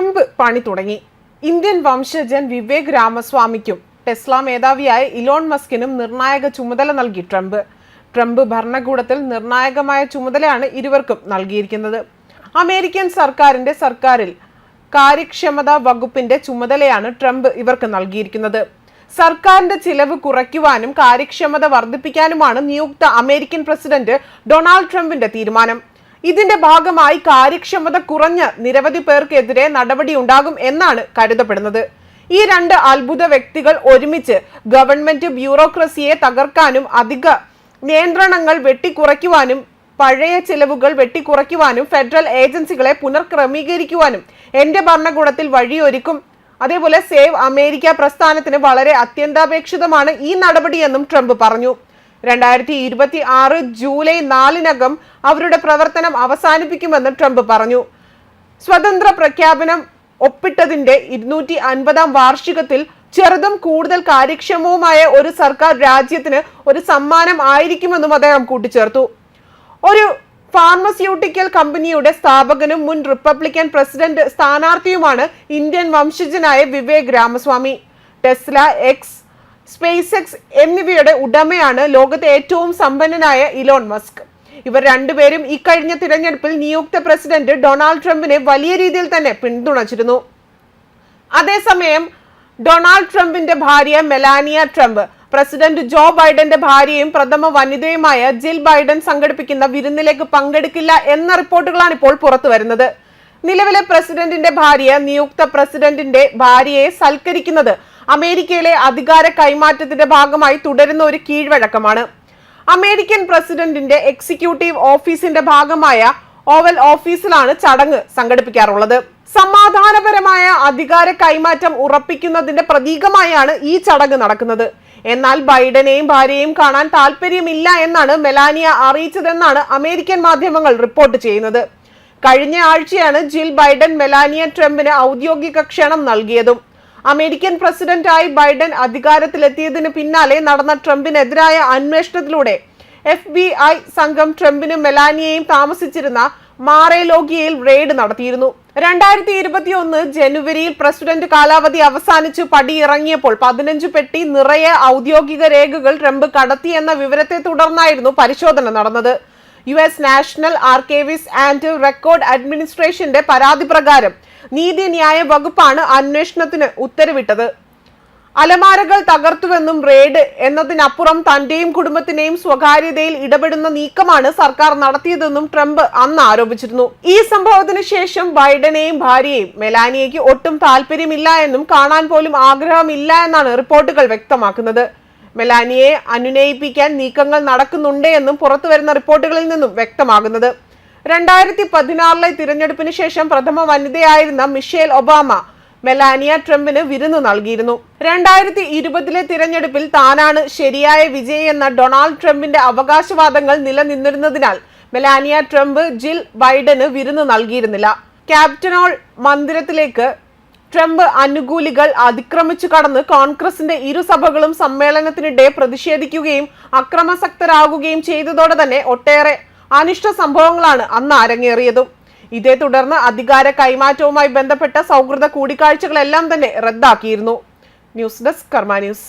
Trump പണി തുടങ്ങി. Indian വംശജൻ Vivek രാമസ്വാമിക്കും Tesla മേധാവിയായ Elon മസ്കിനും നിർണായക ചുമതല നൽകി ട്രംപ് ഭരണകൂടത്തിൽ നിർണായകമായ ചുമതലയാണ് ഇരുവർക്കും നൽകിയിരിക്കുന്നത്. അമേരിക്കൻ സർക്കാരിൽ കാര്യക്ഷമതാ വകുപ്പിന്റെ ചുമതലയാണ് ട്രംപ് ഇവർക്ക് നൽകിയിരിക്കുന്നത്. സർക്കാരിന്റെ ചിലവ് കുറയ്ക്കുവാനും കാര്യക്ഷമത വർദ്ധിപ്പിക്കാനുമാണ് നിയുക്ത അമേരിക്കൻ പ്രസിഡന്റ് ഡൊണാൾഡ് ട്രംപിന്റെ തീരുമാനം. ഇതിന്റെ ഭാഗമായി കാര്യക്ഷമത കുറഞ്ഞ നിരവധി പേർക്കെതിരെ നടപടിയുണ്ടാകും എന്നാണ് കരുതപ്പെടുന്നത്. ഈ രണ്ട് അത്ഭുത വ്യക്തികൾ ഒരുമിച്ച് ഗവൺമെന്റ് ബ്യൂറോക്രസിയെ തകർക്കാനും അധിക നിയന്ത്രണങ്ങൾ വെട്ടിക്കുറയ്ക്കുവാനും പഴയ ചിലവുകൾ വെട്ടിക്കുറയ്ക്കുവാനും ഫെഡറൽ ഏജൻസികളെ പുനർക്രമീകരിക്കുവാനും എന്റെ ഭരണകൂടത്തിൽ വഴിയൊരുക്കും. അതേപോലെ സേവ് അമേരിക്ക പ്രസ്ഥാനത്തിന് വളരെ അത്യന്താപേക്ഷിതമാണ് ഈ നടപടിയെന്നും ട്രംപ് പറഞ്ഞു. 2026 ജൂലൈ 4 അവരുടെ പ്രവർത്തനം അവസാനിപ്പിക്കുമെന്ന് ട്രംപ് പറഞ്ഞു. സ്വതന്ത്ര പ്രഖ്യാപനം ഒപ്പിട്ടതിന്റെ 250ാം വാർഷികത്തിൽ ചെറുതും കൂടുതൽ കാര്യക്ഷമവുമായ ഒരു സർക്കാർ രാജ്യത്തിന് ഒരു സമ്മാനം ആയിരിക്കുമെന്നും അദ്ദേഹം കൂട്ടിച്ചേർത്തു. ഒരു ഫാർമസ്യൂട്ടിക്കൽ കമ്പനിയുടെ സ്ഥാപകനും മുൻ റിപ്പബ്ലിക്കൻ പ്രസിഡന്റ് സ്ഥാനാർത്ഥിയുമാണ് ഇന്ത്യൻ വംശജനായ Vivek Ramaswamy. Tesla, SpaceX എന്നിവയുടെ ഉടമയാണ് ലോകത്തെ ഏറ്റവും സമ്പന്നനായ ഇലോൺ മസ്ക്. ഇവർ രണ്ടുപേരും ഇക്കഴിഞ്ഞ തിരഞ്ഞെടുപ്പിൽ നിയുക്ത പ്രസിഡന്റ് ഡൊണാൾഡ് ട്രംപിനെ വലിയ രീതിയിൽ തന്നെ പിന്തുണച്ചിരുന്നു. അതേസമയം ഡൊണാൾഡ് ട്രംപിന്റെ ഭാര്യ മെലാനിയ ട്രംപ് പ്രസിഡന്റ് ജോ ബൈഡന്റെ ഭാര്യയും പ്രഥമ വനിതയുമായ ജിൽ ബൈഡൻ സംഘടിപ്പിക്കുന്ന വിരുന്നിലേക്ക് പങ്കെടുക്കില്ല എന്ന റിപ്പോർട്ടുകളാണ് ഇപ്പോൾ പുറത്തു വരുന്നത്. നിലവിലെ പ്രസിഡന്റിന്റെ ഭാര്യ നിയുക്ത പ്രസിഡന്റിന്റെ ഭാര്യയെ സൽക്കരിക്കുന്നത് അമേരിക്കയിലെ അധികാര കൈമാറ്റത്തിന്റെ ഭാഗമായി തുടരുന്ന ഒരു കീഴ്വഴക്കമാണ്. അമേരിക്കൻ പ്രസിഡന്റിന്റെ എക്സിക്യൂട്ടീവ് ഓഫീസിന്റെ ഭാഗമായ ഓവൽ ഓഫീസിലാണ് ചടങ്ങ് സംഘടിപ്പിക്കാറുള്ളത്. സമാധാനപരമായ അധികാര കൈമാറ്റം ഉറപ്പിക്കുന്നതിന്റെ പ്രതീകമായാണ് ഈ ചടങ്ങ് നടക്കുന്നത്. എന്നാൽ ബൈഡനെയും ഭാര്യയെയും കാണാൻ താല്പര്യമില്ല എന്നാണ് മെലാനിയ അറിയിച്ചതെന്നാണ് അമേരിക്കൻ മാധ്യമങ്ങൾ റിപ്പോർട്ട് ചെയ്യുന്നത്. കഴിഞ്ഞ ആഴ്ചയാണ് ജിൽ ബൈഡൻ മെലാനിയ ട്രംപിന് ഔദ്യോഗിക ക്ഷണം നൽകിയതും. അമേരിക്കൻ പ്രസിഡന്റായി ബൈഡൻ അധികാരത്തിലെത്തിയതിന് പിന്നാലെ നടന്ന ട്രംപിനെതിരായ അന്വേഷണത്തിലൂടെ FBI സംഘം ട്രംപിനും മെലാനിയയും താമസിച്ചിരുന്ന മാറേലോഗിയയിൽ റെയ്ഡ് നടത്തിയിരുന്നു. 2021 ജനുവരിയിൽ പ്രസിഡന്റ് കാലാവധി അവസാനിച്ചു പടിയിറങ്ങിയപ്പോൾ 15 പെട്ടി നിറയെ ഔദ്യോഗിക രേഖകൾ ട്രംപ് കടത്തിയെന്ന വിവരത്തെ തുടർന്നായിരുന്നു പരിശോധന നടന്നത്. US നാഷണൽ ആർക്കൈവിസ് ആൻഡ് റെക്കോർഡ് അഡ്മിനിസ്ട്രേഷന്റെ പരാതി പ്രകാരം നീതിന്യായ വകുപ്പാണ് അന്വേഷണത്തിന് ഉത്തരവിട്ടത്. അലമാരകൾ തകർത്തുവെന്നും റെയ്ഡ് എന്നതിനപ്പുറം തന്റെയും കുടുംബത്തിന്റെയും സ്വകാര്യതയിൽ ഇടപെടുന്ന നീക്കമാണ് സർക്കാർ നടത്തിയതെന്നും ട്രംപ് അന്ന് ആരോപിച്ചിരുന്നു. ഈ സംഭവത്തിന് ശേഷം ബൈഡനെയും ഭാര്യയെയും മെലാനിയയ്ക്ക് ഒട്ടും താല്പര്യമില്ല എന്നും കാണാൻ പോലും ആഗ്രഹമില്ല എന്നാണ് റിപ്പോർട്ടുകൾ വ്യക്തമാക്കുന്നത്. മെലാനിയയെ അനുനയിപ്പിക്കാൻ നീക്കങ്ങൾ നടക്കുന്നുണ്ട് എന്നും പുറത്തുവരുന്ന റിപ്പോർട്ടുകളിൽ നിന്നും വ്യക്തമാകുന്നത്. 2016 തിരഞ്ഞെടുപ്പിന് ശേഷം പ്രഥമ വനിതയായിരുന്ന മിഷേൽ ഒബാമ മെലാനിയ ട്രംപിന് വിരുന്ന് നൽകിയിരുന്നു. 2020 തിരഞ്ഞെടുപ്പിൽ താനാണ് ശരിയായ വിജയി എന്ന ഡൊണാൾഡ് ട്രംപിന്റെ അവകാശവാദങ്ങൾ നിലനിന്നിരുന്നതിനാൽ മെലാനിയ ട്രംപ് ജിൽ ബൈഡന് വിരുന്ന് നൽകിയിരുന്നില്ല. ക്യാപിറ്റോൾ മന്ദിരത്തിലേക്ക് ട്രംപ് അനുകൂലികൾ അതിക്രമിച്ചു കടന്ന് കോൺഗ്രസിന്റെ ഇരുസഭകളും സമ്മേളനത്തിനിടെ പ്രതിഷേധിക്കുകയും അക്രമാസക്തരാകുകയും ചെയ്തതോടെ തന്നെ ഒട്ടേറെ അനിഷ്ട സംഭവങ്ങളാണ് അന്ന് അരങ്ങേറിയതും. ഇതേ തുടർന്ന് അധികാര കൈമാറ്റവുമായി ബന്ധപ്പെട്ട സൗഹൃദ കൂടിക്കാഴ്ചകളെല്ലാം തന്നെ റദ്ദാക്കിയിരുന്നു. ന്യൂസ് ഡെസ്ക് കർമ്മ ന്യൂസ്.